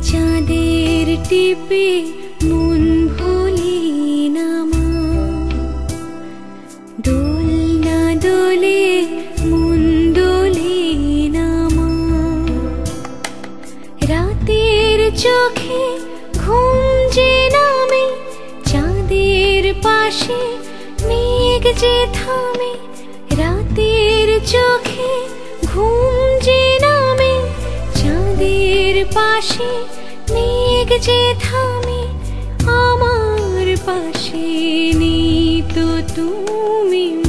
চাঁদের টিপে মন ভুলি না মা, দোলনা দোলে মন দোলে না মা। রাতের চোখে ঘুম যে নামে, চাঁদের পাশে মেঘ যে থামে। রাতের চোখে ঘুম যে নামে, চাঁদের পাশে মেঘ যে থামে। আমার পাশে নেই তো তুমি।